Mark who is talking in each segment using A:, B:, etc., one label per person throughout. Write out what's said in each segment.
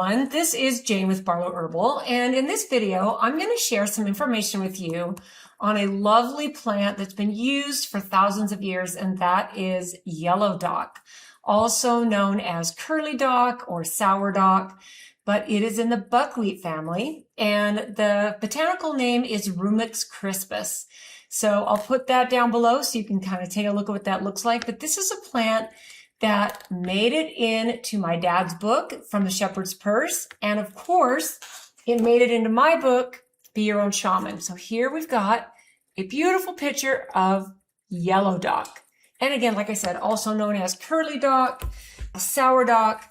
A: everyone, this is Jane with Barlow Herbal, and in this video I'm going to share some information with you on a lovely plant that's been used for thousands of years, and that is yellow dock, also known as curly dock or sour dock, but it is in the buckwheat family, and the botanical name is Rumex crispus. So I'll put that down below so you can kind of take a look at what that looks like, but this is a plant that made it into my dad's book, From the Shepherd's Purse. And of course, it made it into my book, Be Your Own Shaman. So here we've got a beautiful picture of yellow dock. And again, like I said, also known as curly dock, sour dock,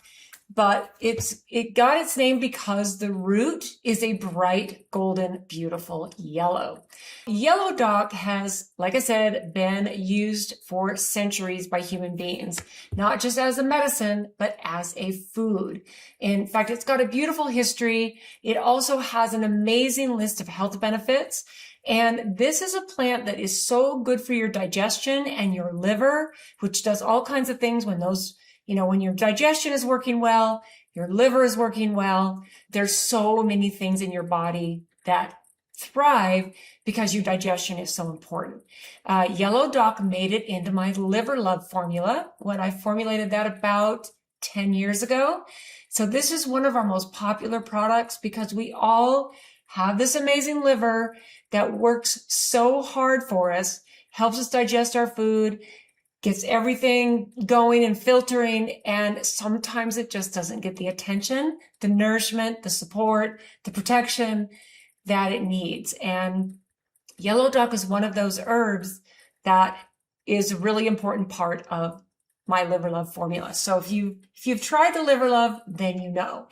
A: but it got its name because the root is a bright, golden, beautiful yellow. Yellow dock has, like I said, been used for centuries by human beings, not just as a medicine, but as a food. In fact, it's got a beautiful history. It also has an amazing list of health benefits. And this is a plant that is so good for your digestion and your liver, which does all kinds of things when those when your digestion is working well, your liver is working well. There's so many things in your body that thrive because your digestion is so important. Yellow dock made it into my liver love formula when I formulated that about 10 years ago. So this is one of our most popular products because we all have this amazing liver that works so hard for us, helps us digest our food, gets everything going and filtering, and sometimes it just doesn't get the attention, the nourishment, the support, the protection that it needs. And yellow dock is one of those herbs that is a really important part of my liver love formula. So if you've tried the liver love, then you know.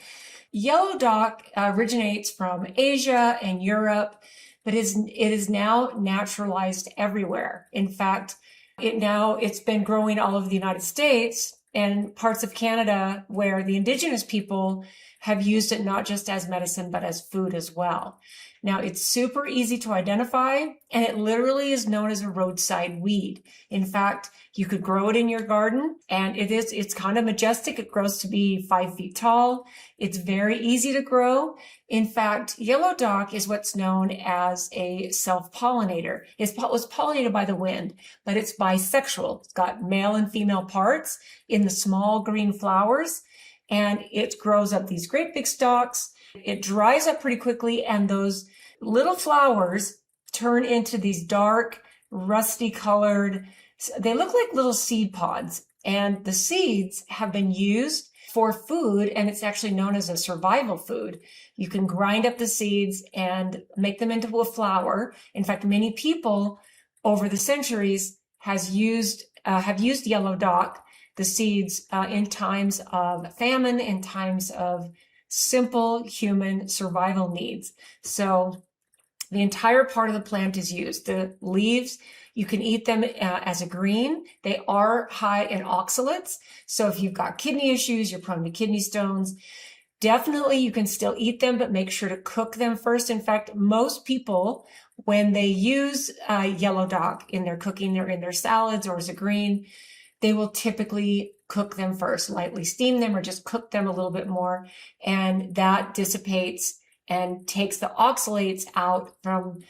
A: Yellow dock originates from Asia and Europe, but it is now naturalized everywhere. In fact, it's been growing all over the United States and parts of Canada where the indigenous people have used it not just as medicine, but as food as well. Now, it's super easy to identify, and it literally is known as a roadside weed. In fact, you could grow it in your garden, and it's kind of majestic. It grows to be 5 feet tall. It's very easy to grow. In fact, yellow dock is what's known as a self-pollinator. It was pollinated by the wind, but it's bisexual. It's got male and female parts in the small green flowers, and it grows up these great big stalks. It dries up pretty quickly, and those little flowers turn into these dark, rusty colored, they look like little seed pods. And the seeds have been used for food, and it's actually known as a survival food. You can grind up the seeds and make them into a flour. In fact, many people over the centuries have used yellow dock, the seeds, in times of famine, in times of simple human survival needs. So the entire part of the plant is used. The leaves, you can eat them as a green. They are high in oxalates. So if you've got kidney issues, you're prone to kidney stones, definitely you can still eat them, but make sure to cook them first. In fact, most people, when they use yellow dock in their cooking or in their salads or as a green, they will typically cook them first, lightly steam them or just cook them a little bit more. And that dissipates and takes the oxalates out from,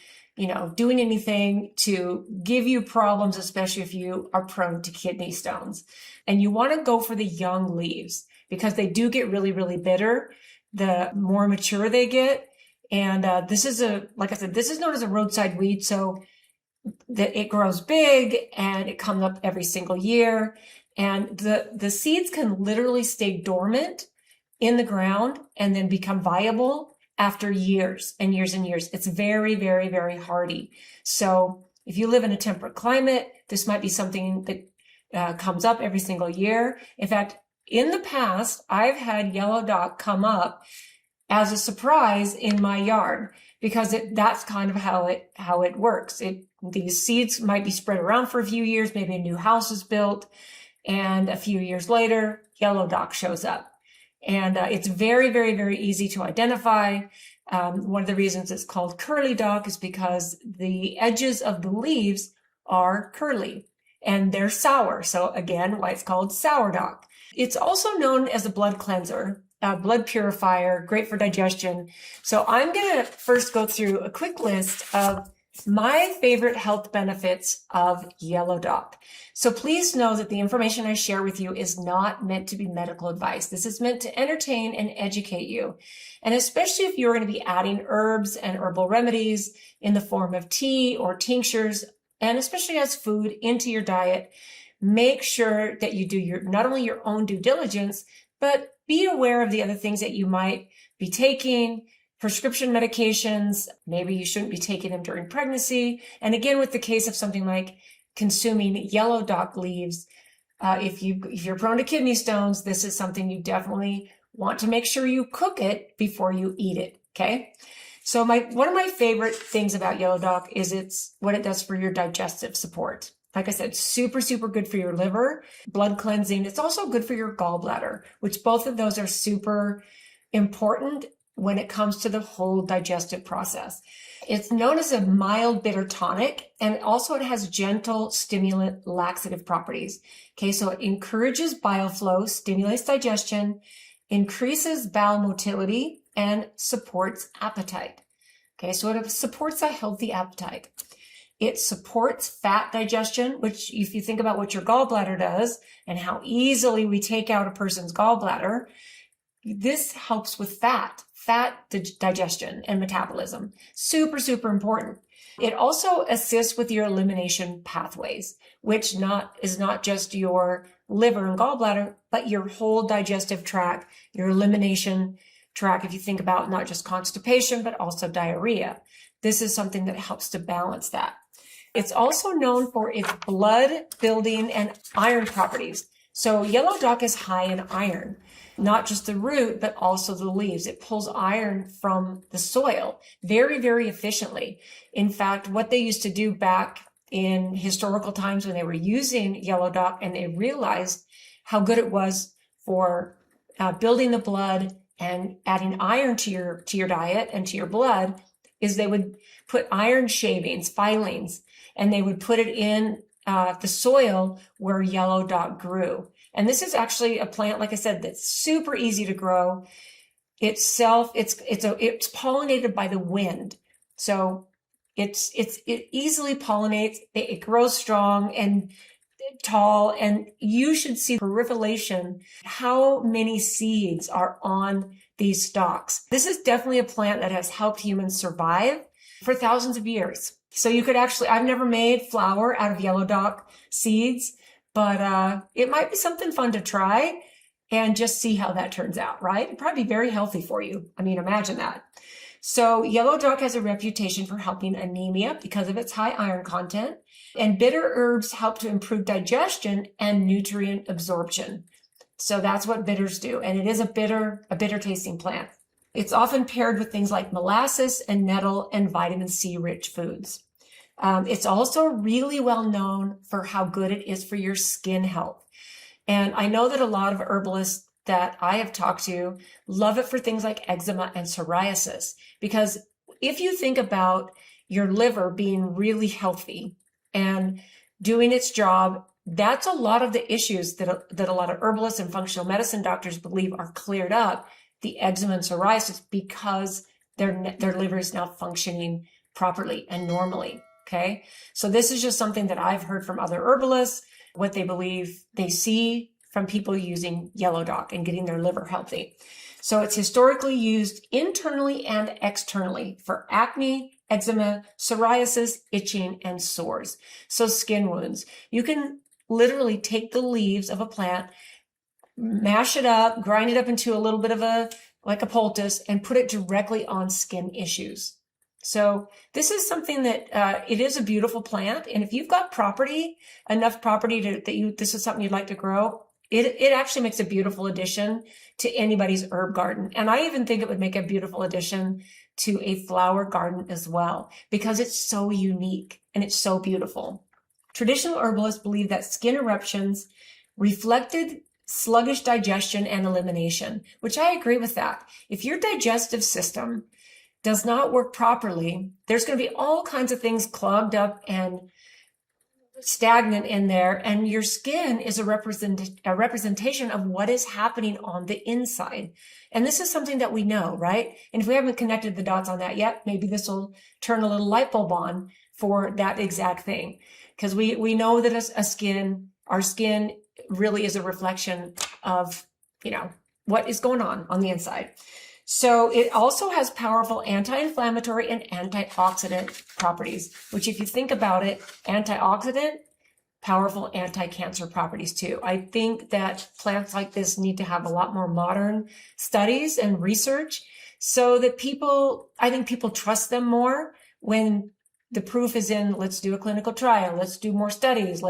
A: doing anything to give you problems, especially if you are prone to kidney stones. And you want to go for the young leaves because they do get really, really bitter the more mature they get. And this is like I said, this is known as a roadside weed. So it grows big and it comes up every single year. And the seeds can literally stay dormant in the ground and then become viable after years and years and years. It's very, very, very hardy. So if you live in a temperate climate, this might be something that comes up every single year. In fact, in the past, I've had yellow dock come up as a surprise in my yard because that's kind of how it works. These seeds might be spread around for a few years, maybe a new house is built, and a few years later, yellow dock shows up. And it's very, very, very easy to identify. One of the reasons it's called curly dock is because the edges of the leaves are curly and they're sour. So again, why it's called sour dock. It's also known as a blood cleanser. blood purifier, great for digestion. So I'm going to first go through a quick list of my favorite health benefits of yellow dock. So please know that the information I share with you is not meant to be medical advice. This is meant to entertain and educate you. And especially if you're going to be adding herbs and herbal remedies in the form of tea or tinctures, and especially as food into your diet, make sure that you do not only your own due diligence, but be aware of the other things that you might be taking. Prescription medications, maybe you shouldn't be taking them during pregnancy. And again, with the case of something like consuming yellow dock leaves, if you're prone to kidney stones, this is something you definitely want to make sure you cook it before you eat it. Okay. So one of my favorite things about yellow dock is what it does for your digestive support. Like I said, super, super good for your liver, blood cleansing. It's also good for your gallbladder, which both of those are super important when it comes to the whole digestive process. It's known as a mild bitter tonic, and also it has gentle stimulant laxative properties. Okay, so it encourages bile flow, stimulates digestion, increases bowel motility, and supports appetite. Okay, so it supports a healthy appetite. It supports fat digestion, which if you think about what your gallbladder does and how easily we take out a person's gallbladder, this helps with fat digestion and metabolism. Super, super important. It also assists with your elimination pathways, which is not just your liver and gallbladder, but your whole digestive tract, your elimination tract, if you think about not just constipation, but also diarrhea. This is something that helps to balance that. It's also known for its blood building and iron properties. So yellow dock is high in iron, not just the root, but also the leaves. It pulls iron from the soil very, very efficiently. In fact, what they used to do back in historical times when they were using yellow dock and they realized how good it was for building the blood and adding iron to your diet and to your blood, is they would put iron shavings, filings, and they would put it in the soil where yellow dock grew. And this is actually a plant, like I said, that's super easy to grow. It's pollinated by the wind. So it easily pollinates. It grows strong and tall, and you should see proliferation, how many seeds are on these stalks. This is definitely a plant that has helped humans survive for thousands of years. So you could I've never made flour out of yellow dock seeds, but it might be something fun to try and just see how that turns out, right? It'd probably be very healthy for you. I mean, imagine that. So yellow dock has a reputation for helping anemia because of its high iron content, and bitter herbs help to improve digestion and nutrient absorption. So that's what bitters do. And it is a bitter tasting plant. It's often paired with things like molasses and nettle and vitamin C rich foods. It's also really well known for how good it is for your skin health. And I know that a lot of herbalists that I have talked to love it for things like eczema and psoriasis, because if you think about your liver being really healthy and doing its job, that's a lot of the issues that a lot of herbalists and functional medicine doctors believe are cleared up, the eczema and psoriasis, because their liver is now functioning properly and normally. Okay. So this is just something that I've heard from other herbalists, what they believe they see from people using yellow dock and getting their liver healthy. So it's historically used internally and externally for acne, eczema, psoriasis, itching, and sores. So skin wounds. You can literally take the leaves of a plant, mash it up, grind it up into a little bit of like a poultice, and put it directly on skin issues. So this is something that it is a beautiful plant. And if you've got enough property this is something you'd like to grow, it actually makes a beautiful addition to anybody's herb garden. And I even think it would make a beautiful addition to a flower garden as well, because it's so unique and it's so beautiful. Traditional herbalists believe that skin eruptions reflected sluggish digestion and elimination, which I agree with that. If your digestive system does not work properly, there's going to be all kinds of things clogged up and stagnant in there, and your skin is a representation of what is happening on the inside. And this is something that we know, right? And if we haven't connected the dots on that yet, maybe this will turn a little light bulb on for that exact thing. Because we know that our skin really is a reflection of, what is going on the inside. So it also has powerful anti-inflammatory and antioxidant properties, which if you think about it, antioxidant, powerful anti-cancer properties too. I think that plants like this need to have a lot more modern studies and research so that people trust them more when the proof is in, let's do a clinical trial, let's do more studies,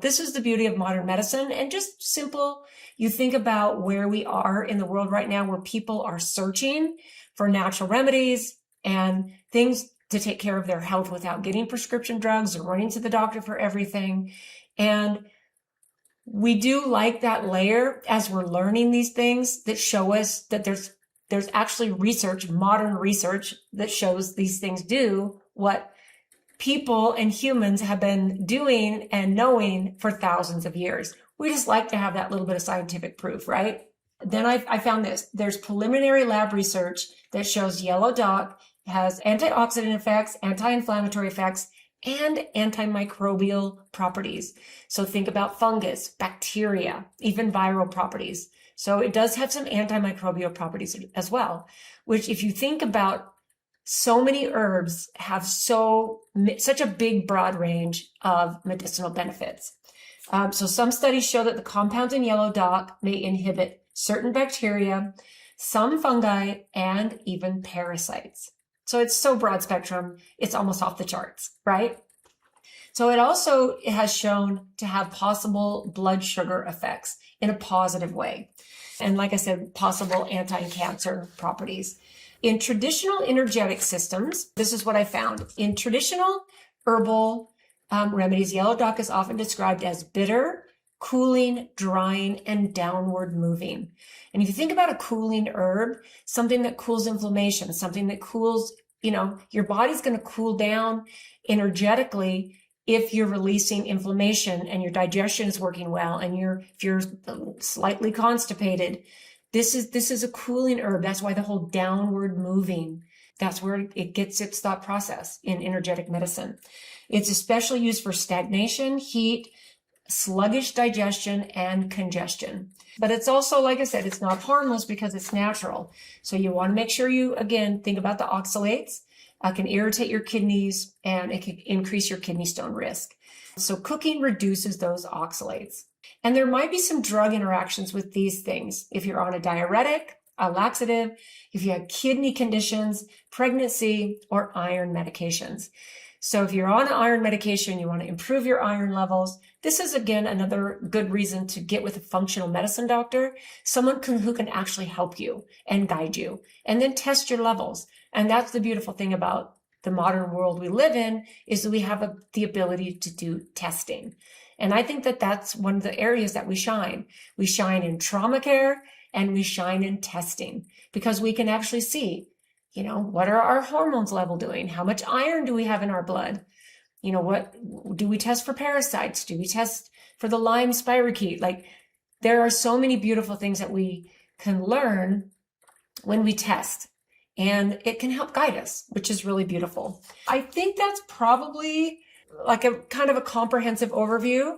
A: this is the beauty of modern medicine. And just simple, you think about where we are in the world right now, where people are searching for natural remedies and things to take care of their health without getting prescription drugs or running to the doctor for everything. And we do like that layer as we're learning these things that show us that there's actually research, modern research, that shows these things do what people and humans have been doing and knowing for thousands of years. We just like to have that little bit of scientific proof, right? Then I found this. There's preliminary lab research that shows yellow dock has antioxidant effects, anti-inflammatory effects, and antimicrobial properties. So think about fungus, bacteria, even viral properties. So it does have some antimicrobial properties as well, which if you think about, so many herbs have such a big, broad range of medicinal benefits. So some studies show that the compounds in yellow dock may inhibit certain bacteria, some fungi, and even parasites. So it's so broad spectrum, it's almost off the charts, right? So it also has shown to have possible blood sugar effects in a positive way. And like I said, possible anti-cancer properties. In traditional energetic systems, this is what I found. In traditional herbal remedies, yellow dock is often described as bitter, cooling, drying, and downward moving. And if you think about a cooling herb, something that cools inflammation, something that cools, your body's going to cool down energetically if you're releasing inflammation and your digestion is working well and if you're slightly constipated. This is a cooling herb. That's why the whole downward moving, that's where it gets its thought process in energetic medicine. It's especially used for stagnation, heat, sluggish digestion, and congestion. But it's also, like I said, it's not harmless because it's natural. So you want to make sure you, again, think about the oxalates. It can irritate your kidneys and it can increase your kidney stone risk. So cooking reduces those oxalates. And there might be some drug interactions with these things. If you're on a diuretic, a laxative, if you have kidney conditions, pregnancy, or iron medications. So if you're on an iron medication, you want to improve your iron levels. This is, again, another good reason to get with a functional medicine doctor, someone who can actually help you and guide you, and then test your levels. And that's the beautiful thing about the modern world we live in, is that we have the ability to do testing. And I think that that's one of the areas that we shine. We shine in trauma care and we shine in testing because we can actually see, what are our hormones level doing? How much iron do we have in our blood? What do we test for parasites? Do we test for the Lyme spirochete? Like, there are so many beautiful things that we can learn when we test, and it can help guide us, which is really beautiful. I think that's probably like a kind of a comprehensive overview.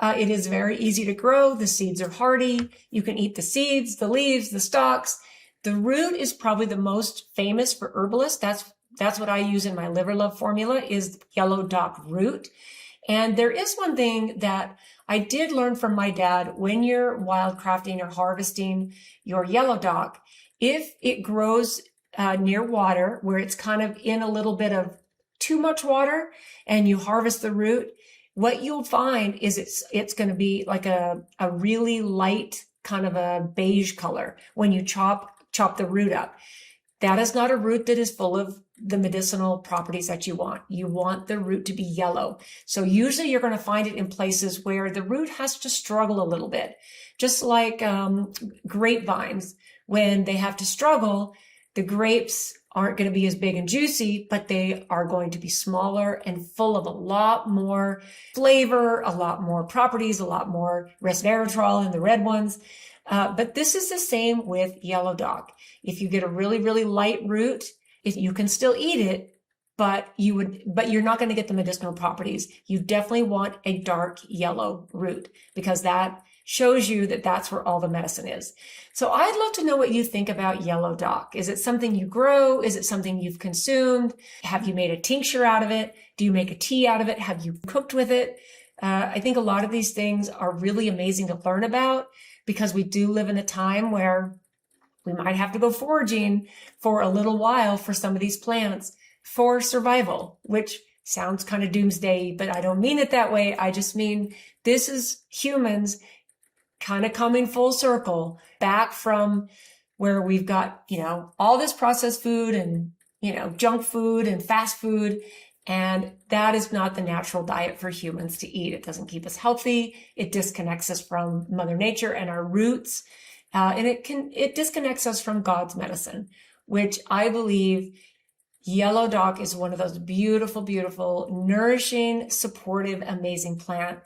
A: It is very easy to grow. The seeds are hardy. You can eat the seeds, the leaves, the stalks. The root is probably the most famous for herbalists. That's what I use in my liver love formula, is yellow dock root. And there is one thing that I did learn from my dad: when you're wildcrafting or harvesting your yellow dock, if it grows near water, where it's kind of in a little bit of too much water, and you harvest the root, what you'll find is it's going to be like a really light kind of a beige color when you chop the root up. That is not a root that is full of the medicinal properties that you want. You want the root to be yellow. So usually you're going to find it in places where the root has to struggle a little bit. Just like grapevines, when they have to struggle, the grapes aren't going to be as big and juicy, but they are going to be smaller and full of a lot more flavor, a lot more properties, a lot more resveratrol in the red ones. But this is the same with yellow dock. If you get a really, really light root, you can still eat it, but you're not going to get the medicinal properties. You definitely want a dark yellow root because that shows you that that's where all the medicine is. So I'd love to know what you think about yellow dock. Is it something you grow? Is it something you've consumed? Have you made a tincture out of it? Do you make a tea out of it? Have you cooked with it? I think a lot of these things are really amazing to learn about because we do live in a time where we might have to go foraging for a little while for some of these plants for survival, which sounds kind of doomsday, but I don't mean it that way. I just mean this is humans kind of coming full circle back from where we've got, all this processed food and, junk food and fast food. And that is not the natural diet for humans to eat. It doesn't keep us healthy. It disconnects us from Mother Nature and our roots. And it disconnects us from God's medicine, which I believe yellow dock is one of those beautiful, beautiful, nourishing, supportive, amazing plants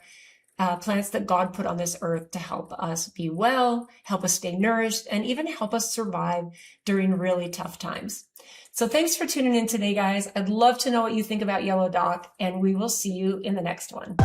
A: that God put on this earth to help us be well, help us stay nourished, and even help us survive during really tough times. So thanks for tuning in today, guys. I'd love to know what you think about yellow dock, and we will see you in the next one.